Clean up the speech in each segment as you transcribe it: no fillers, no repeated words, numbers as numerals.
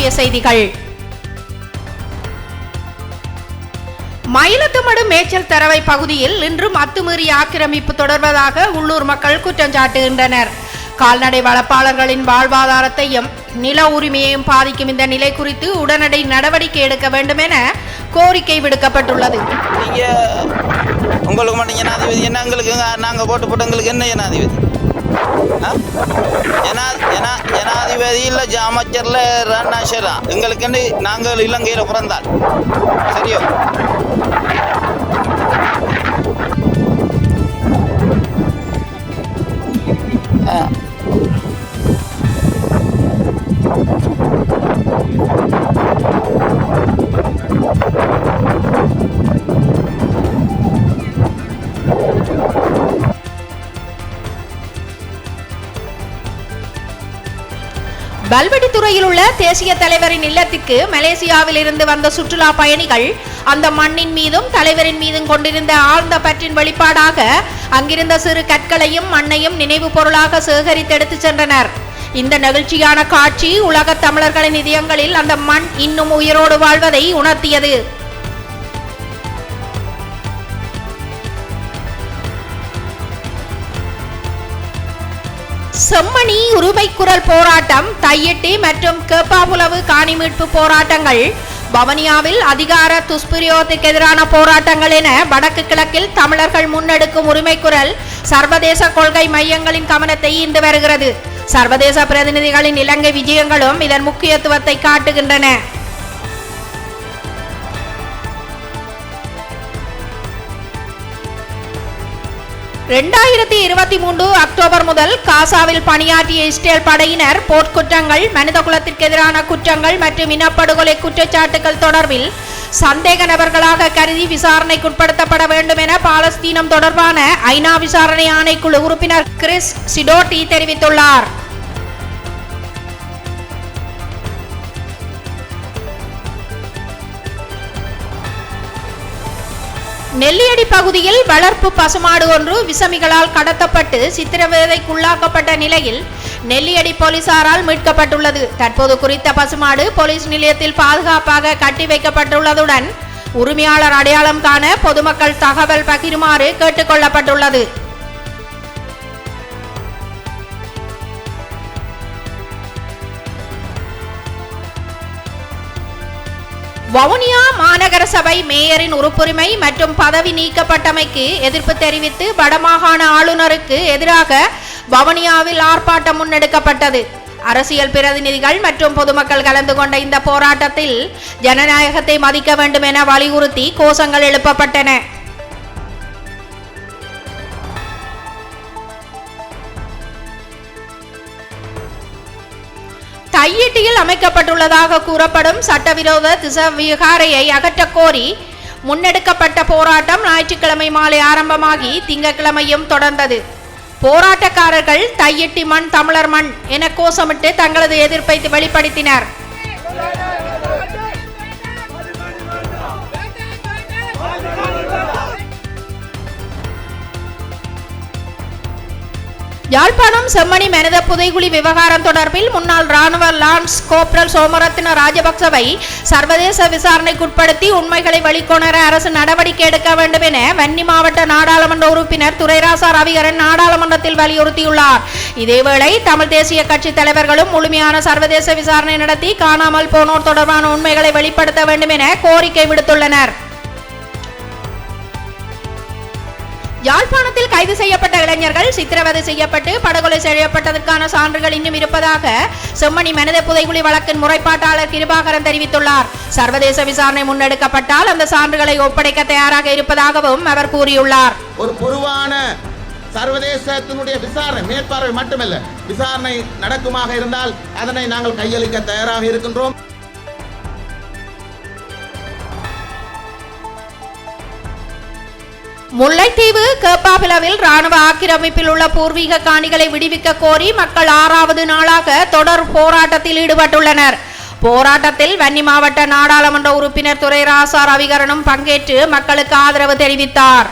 முக்கிய செய்திகள். மயிலத்துமடு மேய்ச்சல் தரவை பகுதியில் இன்றும் அத்துமீறிய ஆக்கிரமிப்பு தொடர்வதாக உள்ளூர் மக்கள் குற்றம் சாட்டுகின்றனர். கால்நடை வளர்ப்பாளர்களின் வாழ்வாதாரத்தையும் நில உரிமையையும் பாதிக்கும் இந்த நிலை குறித்து உடனடி நடவடிக்கை எடுக்க வேண்டும் என கோரிக்கை விடுக்கப்பட்டுள்ளது. உங்களுக்கு மட்டும் ஜனாதிபதி என்ன, எங்களுக்கு நாங்கள் போட்டு போட்டவங்களுக்கு என்ன ஜனாதிபதி? ஜனாதிபதி இல்லை, அமைச்சர்ல ராணாஷரா எங்களுக்கு நாங்கள் இலங்கையில் பிறந்தால் சரியோ? பல்வெடித்துறையில் உள்ள தேசிய தலைவரின் இல்லத்திற்கு மலேசியாவில் இருந்து வந்த சுற்றுலா பயணிகள் அந்த மண்ணின் மீதும் தலைவரின் மீதும் கொண்டிருந்த ஆழ்ந்த பற்றின் வெளிப்பாடாக அங்கிருந்த சிறு கற்களையும் மண்ணையும் நினைவு பொருளாக சேகரித்தெடுத்து சென்றனர். இந்த நெகிழ்ச்சியான காட்சி உலக தமிழர்களின் இதயங்களில் அந்த மண் இன்னும் உயிரோடு வாழ்வதை உணர்த்தியது. செம்மணி உரிமை குரல் போராட்டம், தையிட்டி மற்றும் கேப்பாபுலவு காணி மீட்பு போராட்டங்கள், வவுனியாவில் அதிகார துஷ்பிரயோகத்துக்கு எதிரான போராட்டங்கள் என வடக்கு கிழக்கில் தமிழர்கள் முன்னெடுக்கும் உரிமை குரல் சர்வதேச கொள்கை மையங்களின் கவனத்தை ஈர்த்து வருகிறது. சர்வதேச பிரதிநிதிகளின் இலங்கை விஜயங்களும் இதன் முக்கியத்துவத்தை காட்டுகின்றன. அக்டோபர் முதல் காசாவில் பணியாற்றிய இஸ்ரேல் படையினர் போர்க்குற்றங்கள், மனித குலத்திற்கு எதிரான குற்றங்கள் மற்றும் இனப்படுகொலை குற்றச்சாட்டுகள் தொடர்பில் சந்தேக நபர்களாக கருதி விசாரணைக்குட்படுத்தப்பட வேண்டும் என பாலஸ்தீனம் தொடர்பான ஐநா விசாரணை ஆணைக்குழு உறுப்பினர் கிறிஸ் சிடோட்டி தெரிவித்துள்ளார். நெல்லியடி பகுதியில் வளர்ப்பு பசுமாடு ஒன்று விசமிகளால் கடத்தப்பட்டு சித்திரவதைக்குள்ளாக்கப்பட்ட நிலையில் நெல்லியடி போலீசாரால் மீட்கப்பட்டுள்ளது. தற்போது குறித்த பசுமாடு போலீஸ் நிலையத்தில் பாதுகாப்பாக கட்டி வைக்கப்பட்டுள்ளதுடன் உரிமையாளர் அடையாளம் காண பொதுமக்கள் தகவல் பகிருமாறு கேட்டுக் கொள்ளப்பட்டுள்ளது. வவுனியா மாநகர சபை மேயரின் உறுப்புரிமை மற்றும் பதவி நீக்கப்பட்டமைக்கு எதிர்ப்பு தெரிவித்து வடமாகாண ஆளுநருக்கு எதிராக வவுனியாவில் ஆர்ப்பாட்டம் முன்னெடுக்கப்பட்டது. அரசியல் பிரதிநிதிகள் மற்றும் பொதுமக்கள் கலந்து கொண்ட இந்த போராட்டத்தில் ஜனநாயகத்தை மதிக்க வேண்டும் என வலியுறுத்தி கோஷங்கள் எழுப்பப்பட்டன. தையிட்டியில் அமைக்கப்பட்டுள்ளதாக கூறப்படும் சட்டவிரோத திசவிகாரையை அகற்றக் கோரி முன்னெடுக்கப்பட்ட போராட்டம் ஞாயிற்றுக்கிழமை மாலை ஆரம்பமாகி திங்கட்கிழமையும் தொடர்ந்தது. போராட்டக்காரர்கள் தையிட்டி மண் தமிழர் மண் என கோஷமிட்டு தங்களது எதிர்ப்பை வெளிப்படுத்தினர். யாழ்ப்பாணம் செம்மணி மனித புதைகுழி விவகாரம் தொடர்பில் முன்னாள் ராணுவ லான்ஸ் கோப்ரல் சோமரத்ன ராஜபக்சவை சர்வதேச விசாரணைக்குட்படுத்தி உண்மைகளை வெளிக்கொணர அரசு நடவடிக்கை எடுக்க வேண்டும் என வன்னி மாவட்ட நாடாளுமன்ற உறுப்பினர் துரைராசா ரவிகரன் நாடாளுமன்றத்தில் வலியுறுத்தியுள்ளார். இதேவேளை தமிழ் தேசிய கட்சி தலைவர்களும் முழுமையான சர்வதேச விசாரணை நடத்தி காணாமல் போனோர் தொடர்பான உண்மைகளை வெளிப்படுத்த வேண்டும் என கோரிக்கை விடுத்துள்ளனர். யாழ்ப்பாணத்தில் கைது செய்யப்பட்ட இளைஞர்கள் சித்திரவதை செய்யப்பட்டு படுகொலை செய்யப்பட்டதற்கான சான்றுகள் இன்னும் இருப்பதாக செம்மணி மனித புதைகுழி வழக்கின் முறைப்பாட்டாளர் கிருபாகரன் தெரிவித்துள்ளார். சர்வதேச விசாரணை முன்னெடுக்கப்பட்டால் அந்த சான்றுகளை ஒப்படைக்க தயாராக இருப்பதாகவும் அவர் கூறியுள்ளார். ஒரு பொதுவான சர்வதேசத்தினுடைய விசாரணை மேற்பார்வை மட்டுமல்ல, விசாரணை நடக்குமாக இருந்தால் அதனை நாங்கள் கையளிக்க தயாராக இருக்கின்றோம். முல்லைத்தீவு கேப்பாபிலவில் ராணுவ ஆக்கிரமிப்பில் உள்ள பூர்வீக காணிகளை விடுவிக்க கோரி மக்கள் 6வது நாளாக தொடர் போராட்டத்தில் ஈடுபட்டுள்ளனர். போராட்டத்தில் வன்னி மாவட்ட நாடாளுமன்ற உறுப்பினர் துரைராசா ரவிகரனும் பங்கேற்று மக்களுக்கு ஆதரவு தெரிவித்தார்.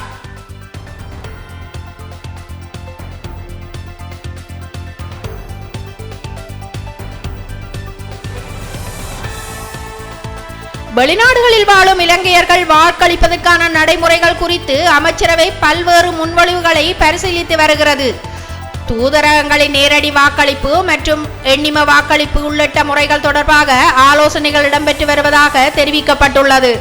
வெளிநாடுகளில் வாழும் இலங்கையர்கள் வாக்களிப்பதற்கான நடைமுறைகள் குறித்து அமைச்சரவை பல்வேறு முன்வழிவுகளை பரிசீலித்து வருகிறது. தூதரகங்களின் நேரடி வாக்களிப்பு மற்றும் எண்ணிம வாக்களிப்பு உள்ளிட்ட முறைகள் தொடர்பாக ஆலோசனைகள் இடம்பெற்று வருவதாக தெரிவிக்கப்பட்டுள்ளது.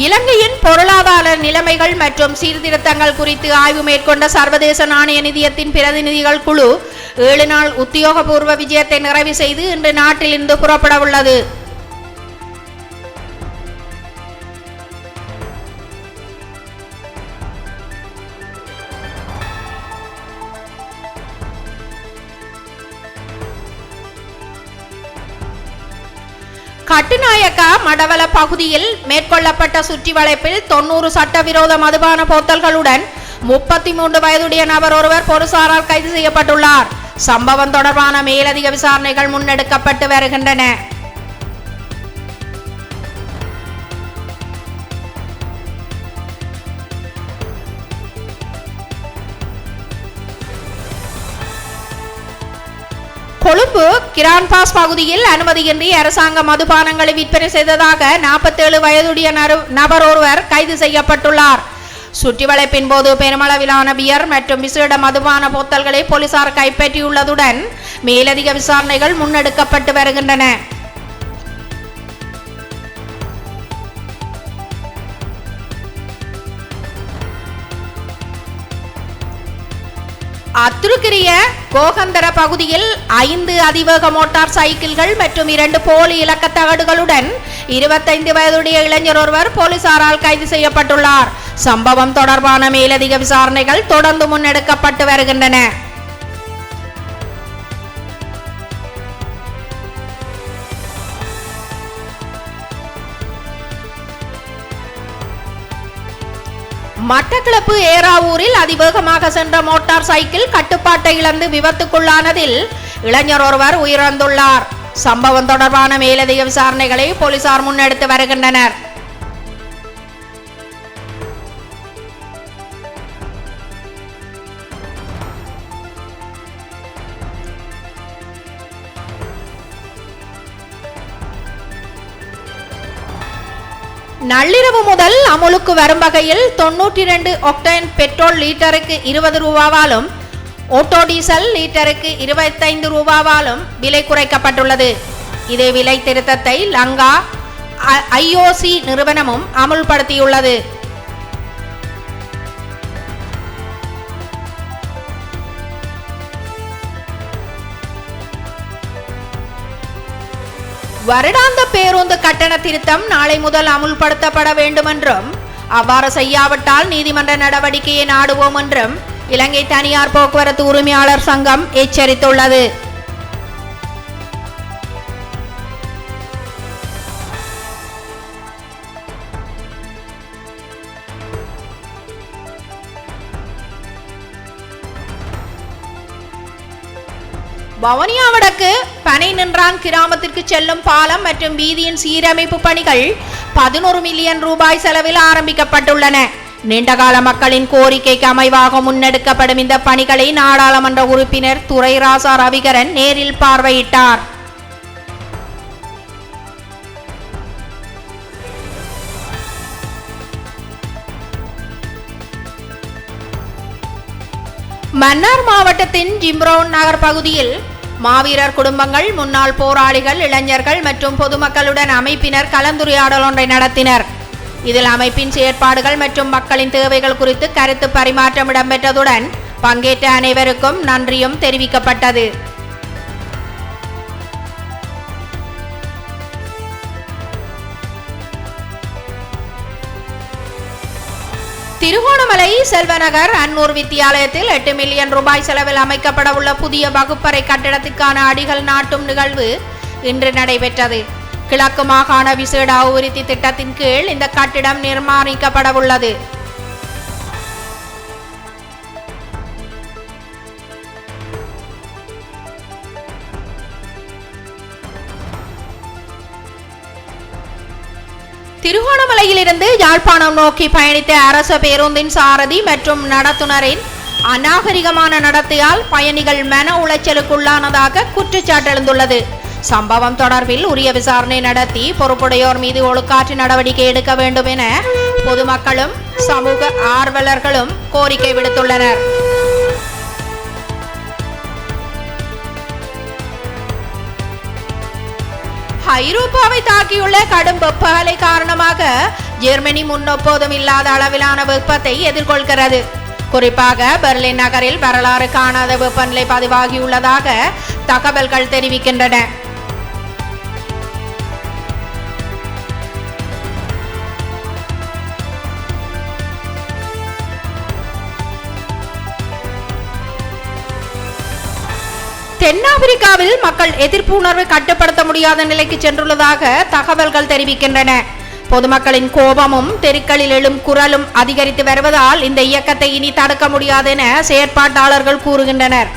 இலங்கையின் பொருளாதார நிலைமைகள் மற்றும் சீர்திருத்தங்கள் குறித்து ஆய்வு மேற்கொண்ட சர்வதேச நாணய நிதியத்தின் பிரதிநிதிகள் குழு 7 நாள் உத்தியோகபூர்வ விஜயத்தை நிறைவு செய்து இன்று நாட்டிலிருந்து புறப்பட உள்ளது. கட்டுநாயக்கா மடவல பகுதியில் மேற்கொள்ளப்பட்ட சுற்றி வளைப்பில் 90 சட்டவிரோத மதுபான போத்தல்களுடன் 33 வயதுடைய நபர் ஒருவர் போலீசாரால் கைது செய்யப்பட்டுள்ளார். சம்பவம் தொடர்பான மேலதிக விசாரணைகள் முன்னெடுக்கப்பட்டு வருகின்றன. கொழும்பு கிரான்பாஸ் பகுதியில் அனுமதியின்றி அரசாங்க மதுபானங்களை விற்பனை செய்ததாக 47 வயதுடைய நபர் ஒருவர் கைது செய்யப்பட்டுள்ளார். சுற்றி வளைப்பின் போது பெருமளவிலான பியர் மற்றும் விசேட மதுபான போத்தல்களை போலீசார் கைப்பற்றியுள்ளதுடன் மேலதிக விசாரணைகள் முன்னெடுக்கப்பட்டு வருகின்றன. அத்துருக்கிரிய கோகந்தர பகுதியில் 5 அதிவேக மோட்டார் சைக்கிள்கள் மற்றும் 2 போலி இலக்க தகடுகளுடன் 25 வயதுடைய இளைஞர் ஒருவர் போலீசாரால் கைது செய்யப்பட்டுள்ளார். சம்பவம் தொடர்பான மேலதிக விசாரணைகள் தொடர்ந்து முன்னெடுக்கப்பட்டு வருகின்றன. மட்டக்களப்பு ஏறாவூரில் அதிவேகமாக சென்ற மோட்டார் சைக்கிள் கட்டுப்பாட்டை இழந்து விபத்துக்குள்ளானதில் இளைஞர் ஒருவர் உயிரிழந்துள்ளார். சம்பவம் தொடர்பான மேலதிக விசாரணைகளை போலீசார் முன்னெடுத்து வருகின்றனர். நள்ளிரவு முதல் அமுலுக்கு வரும் வகையில் 92 ஒக்டேன் பெட்ரோல் லிட்டருக்கு 20 ரூபாவாலும் ஓட்டோ டீசல் லிட்டருக்கு 25 ரூபாவாலும் விலை குறைக்கப்பட்டுள்ளது. இதே விலை திருத்தத்தை லங்கா IOC நிறுவனமும் அமுல்படுத்தியுள்ளது. வருடாந்த பேருந்து கட்டண திருத்தம் நாளை முதல் அமுல்படுத்தப்பட வேண்டும் என்றும் அவ்வாறு செய்யாவிட்டால் நீதிமன்ற நடவடிக்கையை நாடுவோம் என்றும் இலங்கை தனியார் போக்குவரத்து உரிமையாளர் சங்கம் எச்சரித்துள்ளது. வவுனியா வடக்கு பனை நின்றான் கிராமத்திற்கு செல்லும் பாலம் மற்றும் வீதியின் சீரமைப்பு பணிகள் 11 மில்லியன் ரூபாய் செலவில் ஆரம்பிக்கப்பட்டுள்ளன. நீண்டகால மக்களின் கோரிக்கைக்கு அமைவாக முன்னெடுக்கப்படும் இந்த பணிகளை நாடாளுமன்ற உறுப்பினர் துரைராசா ரவிகரன் நேரில் பார்வையிட்டார். மன்னார் மாவட்டத்தின் ஜிம்ரோன் நகர் பகுதியில் மாவீரர் குடும்பங்கள், முன்னாள் போராளிகள், இளைஞர்கள் மற்றும் பொதுமக்களுடன் அமைப்பினர் கலந்துரையாடல் ஒன்றை நடத்தினர். இதில் அமைப்பின் செயற்பாடுகள் மற்றும் மக்களின் தேவைகள் குறித்து கருத்து பரிமாற்றம் இடம்பெற்றதுடன் பங்கேற்ற அனைவருக்கும் நன்றியும் தெரிவிக்கப்பட்டது. திருகோணமலை செல்வநகர் அன்னூர் வித்தியாலயத்தில் 8 மில்லியன் ரூபாய் செலவில் அமைக்கப்பட உள்ள புதிய வகுப்பறை கட்டிடத்திற்கான அடிகள் நாட்டும் நிகழ்வு இன்று நடைபெற்றது. கிழக்கு மாகாண விசேட அபிவிருத்தி திட்டத்தின் கீழ் இந்த கட்டிடம் நிர்மாணிக்கப்பட உள்ளது. திருகோணமலையிலிருந்து யாழ்ப்பாணம் நோக்கி பயணித்த அரச பேருந்தின் சாரதி மற்றும் நடத்துனரின் அநாகரிகமான நடத்தையால் பயணிகள் மன உளைச்சலுக்குள்ளானதாக குற்றச்சாட்டு எழுந்துள்ளது. சம்பவம் தொடர்பில் உரிய விசாரணை நடத்தி பொறுப்புடையோர் மீது ஒழுக்காற்று நடவடிக்கை எடுக்க வேண்டும் என பொதுமக்களும் சமூக ஆர்வலர்களும் கோரிக்கை விடுத்துள்ளனர். ஐரோப்பாவை தாக்கியுள்ள கடும் வெப்பஅலை காரணமாக ஜெர்மனி முன்னெப்போதும் இல்லாத அளவிலான வெப்பத்தை எதிர்கொள்கிறது. குறிப்பாக பெர்லின் நகரில் வரலாறு காணாத வெப்பநிலை பதிவாகியுள்ளதாக தகவல்கள் தெரிவிக்கின்றன. தென்னாப்பிரிக்காவில் மக்கள் எதிர்ப்பு உணர்வை கட்டுப்படுத்த முடியாத நிலைக்கு சென்றுள்ளதாக தகவல்கள் தெரிவிக்கின்றன. பொதுமக்களின் கோபமும் தெருக்களில் எழும் குரலும் அதிகரித்து வருவதால் இந்த இயக்கத்தை இனி தடுக்க முடியாது என செயற்பாட்டாளர்கள் கூறுகின்றனர்.